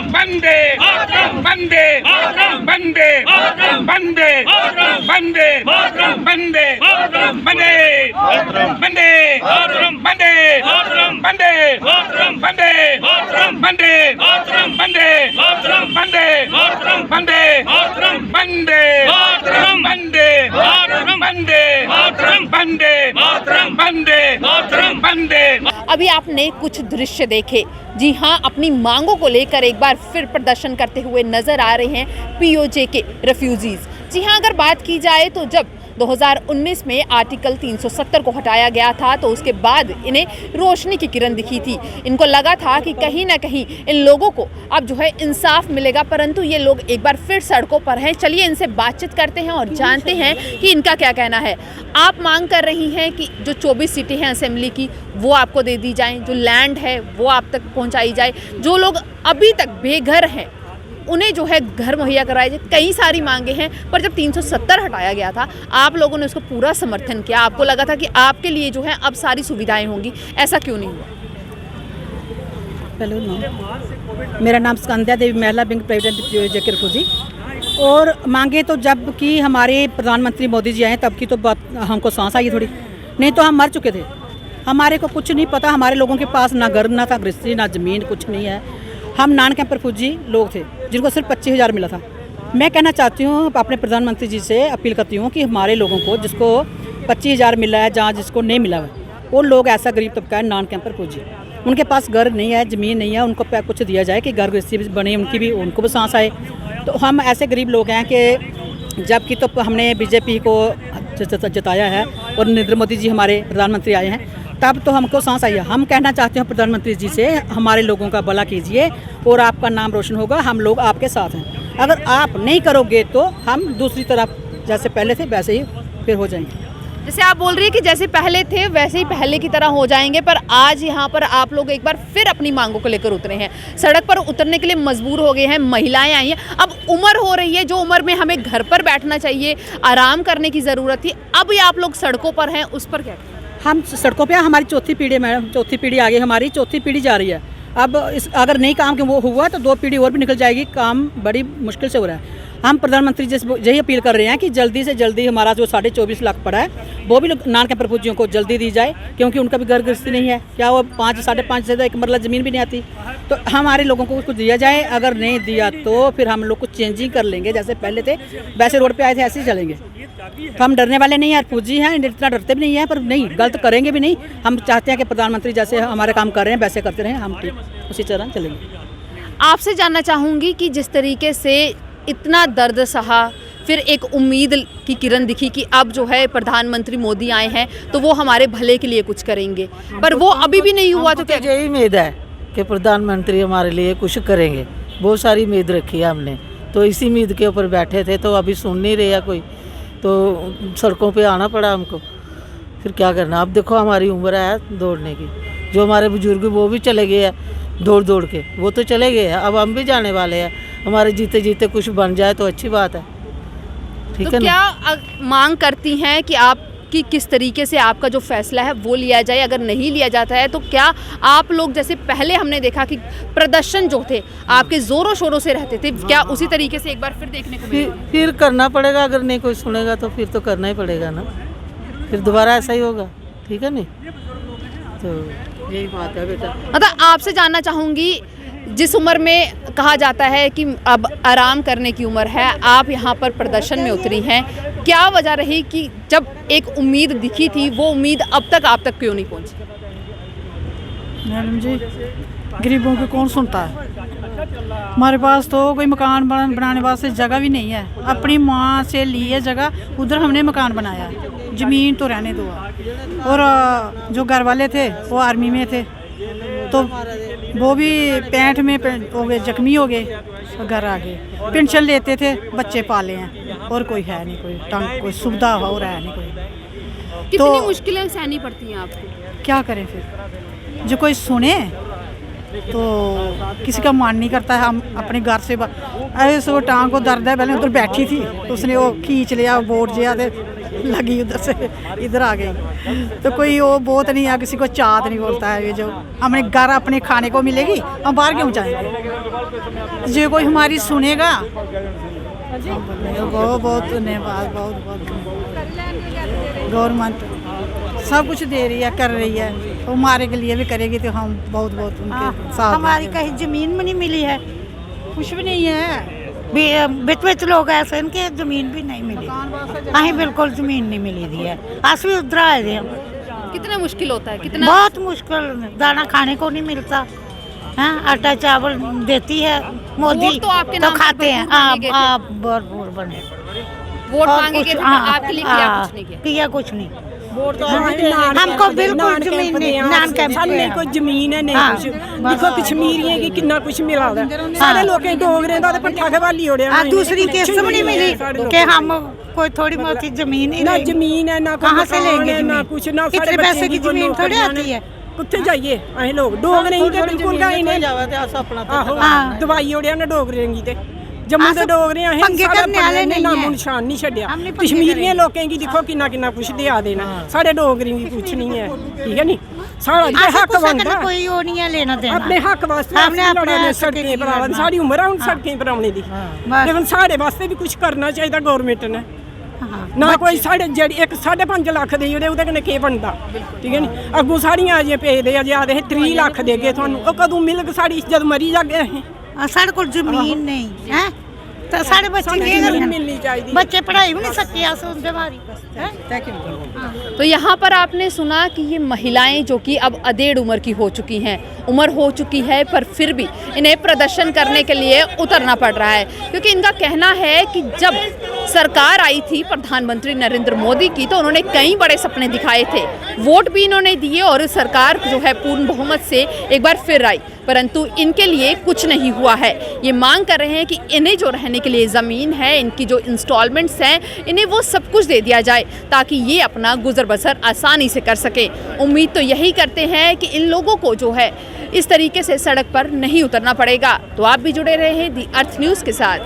बंदे बंदे बंदे बंदे बंदे बंदे बंदे बंदे बंदे बंदे बंदे बंदे बंदे बंदे बंदे बंदे बंदे बंदे बंदे बंदे। अभी आपने कुछ दृश्य देखे, जी हाँ, अपनी मांगों को लेकर एक बार फिर प्रदर्शन करते हुए नजर आ रहे हैं पीओजे के रेफ्यूजीज। जी हाँ, अगर बात की जाए तो जब 2019 में आर्टिकल 370 को हटाया गया था तो उसके बाद इन्हें रोशनी की किरण दिखी थी। इनको लगा था कि कहीं ना कहीं इन लोगों को अब जो है इंसाफ मिलेगा, परंतु ये लोग एक बार फिर सड़कों पर हैं। चलिए इनसे बातचीत करते हैं और जानते हैं कि इनका क्या कहना है। आप मांग कर रही हैं कि जो 24 सीटें हैं असेंबली की वो आपको दे दी जाएँ, जो लैंड है वो आप तक पहुँचाई जाए, जो लोग अभी तक बेघर हैं उन्हें जो है घर मुहैया कराए जाए। कई सारी मांगे हैं, पर जब 370 हटाया गया था आप लोगों ने उसको पूरा समर्थन किया। आपको लगा था कि आपके लिए जो है अब सारी सुविधाएं होंगी, ऐसा क्यों नहीं हुआ? हेलो, मेरा नाम स्कंदा देवी, महिला बैंक प्रेसिडेंट पीओजे के रेफ्यूजी। और मांगे तो जब कि हमारे प्रधानमंत्री मोदी जी आए तब की तो बात हमको सांस आई थोड़ी, नहीं तो हम मर चुके थे। हमारे को कुछ नहीं पता, हमारे लोगों के पास ना घर ना था गृहस्थी ना ज़मीन, कुछ नहीं है। हम नॉन कैंप रेफ्यूजी लोग थे जिनको सिर्फ 25,000 मिला था। मैं कहना चाहती हूँ, अपने प्रधानमंत्री जी से अपील करती हूँ कि हमारे लोगों को जिसको 25,000 मिला है, जहाँ जिसको नहीं मिला है, वो लोग ऐसा गरीब तबका है नॉन कैंप रेफ्यूजी, उनके पास घर नहीं है, ज़मीन नहीं है, उनको कुछ दिया जाए कि घर गृहस्थी बने, उनकी भी उनको भी सांस आए। तो हम ऐसे गरीब लोग हैं कि जबकि तो हमने बीजेपी को जताया है और नरेंद्र मोदी जी हमारे प्रधानमंत्री आए हैं, तब तो हमको सांस आई है। हम कहना चाहते हैं प्रधानमंत्री जी से, हमारे लोगों का भला कीजिए और आपका नाम रोशन होगा, हम लोग आपके साथ हैं। अगर आप नहीं करोगे तो हम दूसरी तरफ जैसे पहले थे वैसे ही फिर हो जाएंगे। जैसे आप बोल रही है कि जैसे पहले थे वैसे ही पहले की तरह हो जाएंगे, पर आज यहाँ पर आप लोग एक बार फिर अपनी मांगों को लेकर उतरे हैं, सड़क पर उतरने के लिए मजबूर हो गए हैं, महिलाएं आई हैं। अब उम्र हो रही है, जो उम्र में हमें घर पर बैठना चाहिए, आराम करने की ज़रूरत थी, अब ये आप लोग सड़कों पर हैं, उस पर क्या? हम सड़कों पे, हमारी चौथी पीढ़ी है मैडम, चौथी पीढ़ी आ गई, हमारी चौथी पीढ़ी जा रही है। अब अगर नहीं काम वो हुआ तो 2 पीढ़ी और भी निकल जाएगी, काम बड़ी मुश्किल से हो रहा है। हम प्रधानमंत्री जी से यही अपील कर रहे हैं कि जल्दी से जल्दी हमारा जो 24.5 लाख पड़ा है वो भी नॉन कैंप रेफ्यूजियों को जल्दी दी जाए, क्योंकि उनका भी घर गृहस्थी नहीं है। क्या वो 5 साढ़े 5 से एक मरला ज़मीन भी नहीं आती, तो हमारे लोगों को कुछ दिया जाए। अगर नहीं दिया तो फिर हम लोग कुछ चेंजिंग कर लेंगे, जैसे पहले थे वैसे रोड पे आए थे ऐसे ही चलेंगे। तो हम डरने वाले नहीं हैं, रेफ्यूजी हैं, इतना डरते भी नहीं हैं, पर नहीं गलत करेंगे भी नहीं। हम चाहते हैं कि प्रधानमंत्री जैसे हमारे काम कर रहे हैं वैसे करते रहें, हम ठीक उसी तरह चलेंगे। आपसे जानना चाहूँगी कि जिस तरीके से इतना दर्द सहा, फिर एक उम्मीद की किरण दिखी कि अब जो है प्रधानमंत्री मोदी आए हैं तो वो हमारे भले के लिए कुछ करेंगे, पर वो अभी भी नहीं हुआ, तो क्या? यही उम्मीद है कि प्रधानमंत्री हमारे लिए कुछ करेंगे, बहुत सारी उम्मीद रखी है हमने, तो इसी उम्मीद के ऊपर बैठे थे, तो अभी सुन नहीं रहा कोई, तो सड़कों पे आना पड़ा हमको। फिर क्या करना, अब देखो हमारी उम्र है दौड़ने की, जो हमारे बुजुर्ग वो भी चले गए हैं दौड़ दौड़ के, वो तो चले गए हैं, अब हम भी जाने वाले हैं। हमारे जीते जीते कुछ बन जाए तो अच्छी बात है, ठीक है ना? क्या मांग करती हैं कि आपकी किस तरीके से आपका जो फैसला है वो लिया जाए? अगर नहीं लिया जाता है तो क्या आप लोग, जैसे पहले हमने देखा कि प्रदर्शन जो थे आपके जोरों शोरों से रहते थे, क्या उसी तरीके से एक बार फिर देखने को मिलेगा? फिर करना पड़ेगा, अगर नहीं कोई सुनेगा तो फिर तो करना ही पड़ेगा ना, फिर दोबारा ऐसा ही होगा, ठीक है नहीं? तो यही बात है बेटा। मतलब आपसे जानना चाहूँगी, जिस उम्र में कहा जाता है कि अब आराम करने की उम्र है, आप यहाँ पर प्रदर्शन में उतरी हैं, क्या वजह रही कि जब एक उम्मीद दिखी थी वो उम्मीद अब तक आप तक क्यों नहीं पहुँची? मैडम जी, गरीबों को कौन सुनता है? हमारे पास तो कोई मकान बनाने वास्ते जगह भी नहीं है, अपनी माँ से ली है जगह, उधर हमने मकान बनाया, ज़मीन तो रहने दो। और जो घर वाले थे वो आर्मी में थे, तो वो भी 65 में हो गए, जख्मी हो गए, घर आ गए। पेंशन लेते थे, बच्चे पाले हैं, और कोई है नहीं, कोई सुविधा हो रहा है नहीं कोई। कितनी मुश्किलें सहनी पड़ती हैं आपको? क्या करें फिर, जो कोई सुने तो किसी का मन नहीं करता है। हम अपने घर से ऐसे वो टांग को दर्द है, पहले उधर बैठी थी, उसने वो खींच लिया बोर्ड जिया, लगी उधर से इधर आ गई। तो कोई वो बहुत नहीं है, किसी को चाहत नहीं बोलता है। ये जो हमें घर अपने खाने को मिलेगी, हम बाहर क्यों जाएंगे? जो कोई हमारी सुनेगा बहुत बहुत धन्यवाद, बहुत बहुत गवर्नमेंट सब कुछ दे रही है, कर रही है, वो हमारे के लिए भी करेगी तो हम बहुत बहुत उनके साथ। हमारी कहीं जमीन भी नहीं मिली है, कुछ भी नहीं है, बिच लोग ऐसे इनके जमीन भी नहीं मिली, कहीं बिल्कुल जमीन नहीं मिली थी है, अस भी उधर आए थे हम। कितना मुश्किल होता है, कितना बहुत मुश्किल, दाना खाने को नहीं मिलता है, आटा चावल देती है मोदी वोट तो आपके तो नाम खाते हैं। भरपूर मांगे थे। आप भरपूर बने, वोट और मांगे कुछ- गए थे, हाँ, आपके लिए किया कुछ नहीं किया। किया कुछ नहीं, तो हमको बिल्कुल जमीन नहीं, नान कैंप सानू कोई जमीन है नहीं हाँ, कुछ बस। देखो कश्मीरियों की कितना कुछ मिला दा सारे लोकें डोगरे दा ते पट्ठा खवाली ओड़िया हाँ, दूसरी किस्त भी नहीं मिली कि हम कोई थोड़ी बहुत जमीन ही ना लेंगे। जमीन है ना कहाँ से लेंगे ना जमीन? कुछ ना इतने सारे पैसे बच्चे की जमीन थोड़ी आती है। कित्थे जाइए असीं लोग डोगरे ही ते बिल्कुल गए ने आहो हाँ। दवाई ओड़िया ने डोगरे गी ते जम्मू दे डोगरे असीं पंगे सारे करने आह्ले ने नहीं नामो है। निशान नहीं छड्डिया हमने पंगे कश्मीरियों लोकें गी दिक्खो किन्ना किन्ना कुछ देआ देना साढ़े डोगरें गी कुछ नहीं है ठीक है नी साढ़ा जे ऐसा हक कुछ बनदा कन्नै कोई वो नहीं है लेना देना। अपने हक वास्ते हमने हमने अपने अपने हक के सड़कें लिए पर आवन लड़ना। सारी उम्र है हुन सड़कें पर आने दी बस। लेकिन साढ़े वास्ते भी कुछ करना चाहिए गवर्नमेंट ने हाँ। ना कोई साढ़े जेह्ड़ी इक 5.5 लाख देई ओड़े ओह्दे कन्नै केह् बनदा ठीक है नी अग्गों साढ़ियां अजें पेदे अजें आखदे हे 3 लाख देगे थुहानूं ओह् कदूं मिलग साढ़ी जद मरी जागे असीं साढ़े को जमीन नहीं है तो साढ़े बच्चे सानूं केह् जमीन करन? मिलनी चाहिदी बच्चे पढ़ाई भी नहीं सके अस उनके बारी हैं? तो यहाँ पर आपने सुना कि ये महिलाएं जो कि अब अधेड़ उम्र की हो चुकी हैं, उम्र हो चुकी है, पर फिर भी इन्हें प्रदर्शन करने के लिए उतरना पड़ रहा है, क्योंकि इनका कहना है कि जब सरकार आई थी प्रधानमंत्री नरेंद्र मोदी की तो उन्होंने कई बड़े सपने दिखाए थे, वोट भी इन्होंने दिए और सरकार जो है पूर्ण बहुमत से एक बार फिर आई, परंतु इनके लिए कुछ नहीं हुआ है। ये मांग कर रहे हैं कि इन्हें जो रहने के लिए ज़मीन है, इनकी जो इंस्टॉलमेंट्स हैं, इन्हें वो सब कुछ दे दिया जाए ताकि ये अपना गुजर बसर आसानी से कर सके। उम्मीद तो यही करते हैं कि इन लोगों को जो है इस तरीके से सड़क पर नहीं उतरना पड़ेगा। तो आप भी जुड़े रहे हैं दी अर्थ न्यूज़ के साथ।